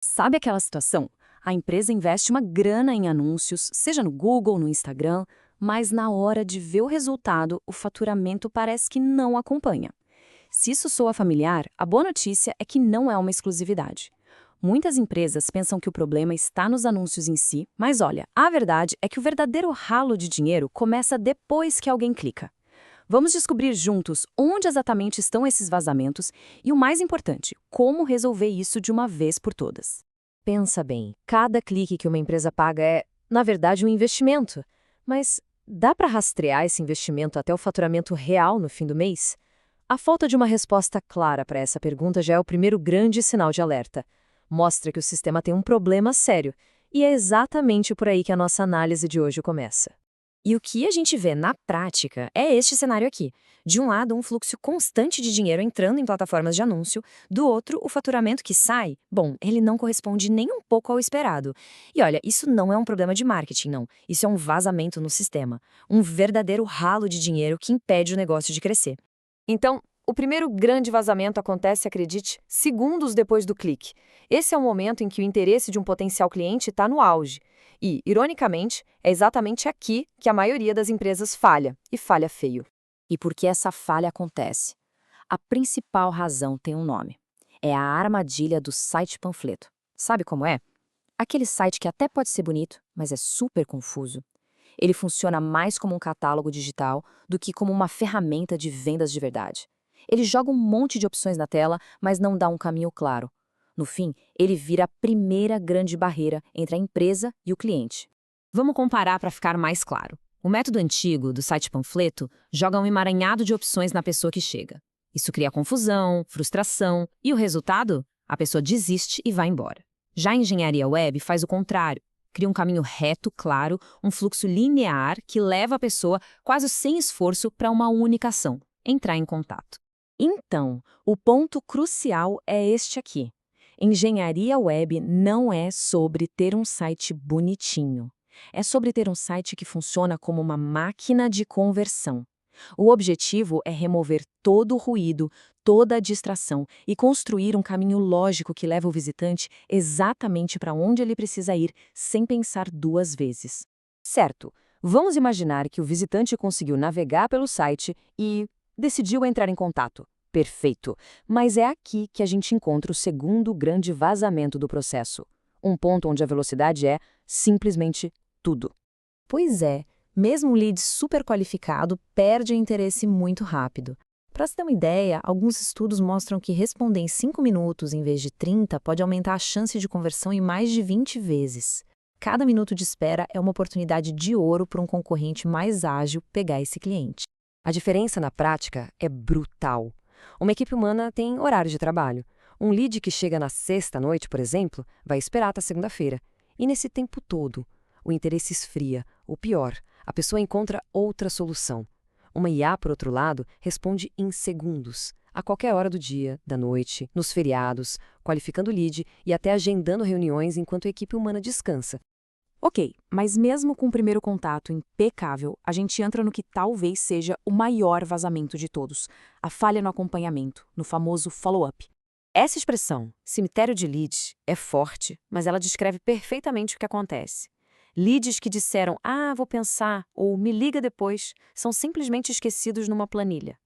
Sabe aquela situação? A empresa investe uma grana em anúncios, seja no Google, no Instagram, mas na hora de ver o resultado, o faturamento parece que não acompanha. Se isso soa familiar, a boa notícia é que não é uma exclusividade. Muitas empresas pensam que o problema está nos anúncios em si, mas olha, a verdade é que o verdadeiro ralo de dinheiro começa depois que alguém clica. Vamos descobrir juntos onde exatamente estão esses vazamentos e, o mais importante, como resolver isso de uma vez por todas. Pensa bem, cada clique que uma empresa paga é, na verdade, um investimento. Mas dá para rastrear esse investimento até o faturamento real no fim do mês? A falta de uma resposta clara para essa pergunta já é o primeiro grande sinal de alerta. Mostra que o sistema tem um problema sério, e é exatamente por aí que a nossa análise de hoje começa. E o que a gente vê na prática é este cenário aqui. De um lado, um fluxo constante de dinheiro entrando em plataformas de anúncio, do outro, o faturamento que sai, bom, ele não corresponde nem um pouco ao esperado. E olha, isso não é um problema de marketing, não. Isso é um vazamento no sistema. Um verdadeiro ralo de dinheiro que impede o negócio de crescer. Então, o primeiro grande vazamento acontece, acredite, segundos depois do clique. Esse é o momento em que o interesse de um potencial cliente está no auge. E, ironicamente, é exatamente aqui que a maioria das empresas falha, e falha feio. E por que essa falha acontece? A principal razão tem um nome. É a armadilha do site panfleto. Sabe como é? Aquele site que até pode ser bonito, mas é super confuso. Ele funciona mais como um catálogo digital do que como uma ferramenta de vendas de verdade. Ele joga um monte de opções na tela, mas não dá um caminho claro. No fim, ele vira a primeira grande barreira entre a empresa e o cliente. Vamos comparar para ficar mais claro. O método antigo do site panfleto joga um emaranhado de opções na pessoa que chega. Isso cria confusão, frustração e o resultado? A pessoa desiste e vai embora. Já a engenharia web faz o contrário. Cria um caminho reto, claro, um fluxo linear que leva a pessoa quase sem esforço para uma única ação: entrar em contato. Então, o ponto crucial é este aqui. Engenharia web não é sobre ter um site bonitinho. É sobre ter um site que funciona como uma máquina de conversão. O objetivo é remover todo o ruído, toda a distração e construir um caminho lógico que leva o visitante exatamente para onde ele precisa ir, sem pensar duas vezes. Certo, vamos imaginar que o visitante conseguiu navegar pelo site e decidiu entrar em contato. Perfeito, mas é aqui que a gente encontra o segundo grande vazamento do processo. Um ponto onde a velocidade é simplesmente tudo. Pois é, mesmo um lead super qualificado perde o interesse muito rápido. Para se ter uma ideia, alguns estudos mostram que responder em 5 minutos em vez de 30 pode aumentar a chance de conversão em mais de 20 vezes. Cada minuto de espera é uma oportunidade de ouro para um concorrente mais ágil pegar esse cliente. A diferença na prática é brutal. Uma equipe humana tem horário de trabalho. Um lead que chega na sexta-noite, por exemplo, vai esperar até segunda-feira. E nesse tempo todo, o interesse esfria. Ou pior, a pessoa encontra outra solução. Uma IA, por outro lado, responde em segundos, a qualquer hora do dia, da noite, nos feriados, qualificando o lead e até agendando reuniões enquanto a equipe humana descansa. Ok, mas mesmo com o primeiro contato impecável, a gente entra no que talvez seja o maior vazamento de todos, a falha no acompanhamento, no famoso follow-up. Essa expressão, cemitério de leads, é forte, mas ela descreve perfeitamente o que acontece. Leads que disseram, vou pensar, ou me liga depois, são simplesmente esquecidos numa planilha.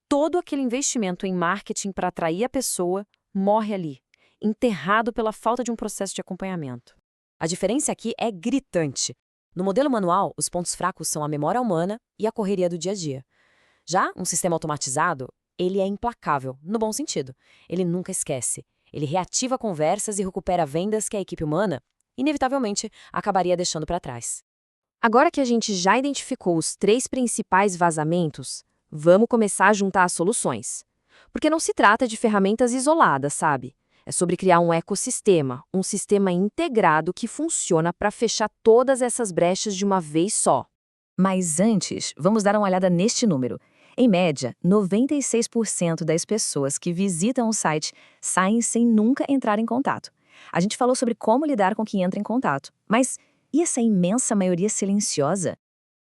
Todo aquele investimento em marketing para atrair a pessoa morre ali, enterrado pela falta de um processo de acompanhamento. A diferença aqui é gritante. No modelo manual, os pontos fracos são a memória humana e a correria do dia a dia. Já um sistema automatizado, ele é implacável, no bom sentido. Ele nunca esquece. Ele reativa conversas e recupera vendas que a equipe humana, inevitavelmente, acabaria deixando para trás. Agora que a gente já identificou os 3 principais vazamentos, vamos começar a juntar as soluções. Porque não se trata de ferramentas isoladas, sabe? É sobre criar um ecossistema, um sistema integrado que funciona para fechar todas essas brechas de uma vez só. Mas antes, vamos dar uma olhada neste número. Em média, 96% das pessoas que visitam o site saem sem nunca entrar em contato. A gente falou sobre como lidar com quem entra em contato, mas e essa imensa maioria silenciosa?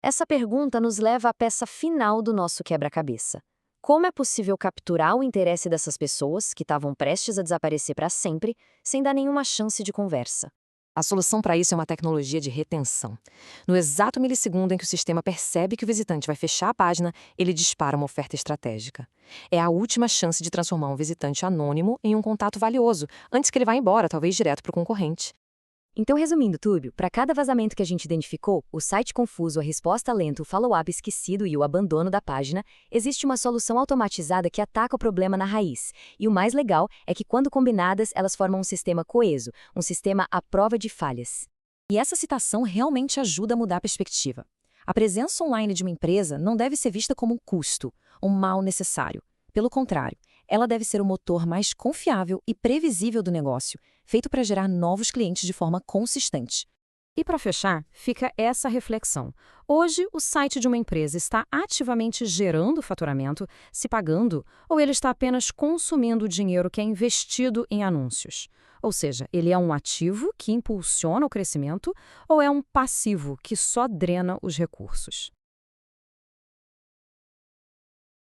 Essa pergunta nos leva à peça final do nosso quebra-cabeça. Como é possível capturar o interesse dessas pessoas, que estavam prestes a desaparecer para sempre, sem dar nenhuma chance de conversa? A solução para isso é uma tecnologia de retenção. No exato milissegundo em que o sistema percebe que o visitante vai fechar a página, ele dispara uma oferta estratégica. É a última chance de transformar um visitante anônimo em um contato valioso, antes que ele vá embora, talvez direto para o concorrente. Então, resumindo, Túlio, para cada vazamento que a gente identificou, o site confuso, a resposta lenta, o follow-up esquecido e o abandono da página, existe uma solução automatizada que ataca o problema na raiz. E o mais legal é que, quando combinadas, elas formam um sistema coeso, um sistema à prova de falhas. E essa citação realmente ajuda a mudar a perspectiva. A presença online de uma empresa não deve ser vista como um custo, um mal necessário. Pelo contrário, ela deve ser o motor mais confiável e previsível do negócio, feito para gerar novos clientes de forma consistente. E para fechar, fica essa reflexão. Hoje, o site de uma empresa está ativamente gerando faturamento, se pagando, ou ele está apenas consumindo o dinheiro que é investido em anúncios? Ou seja, ele é um ativo que impulsiona o crescimento ou é um passivo que só drena os recursos?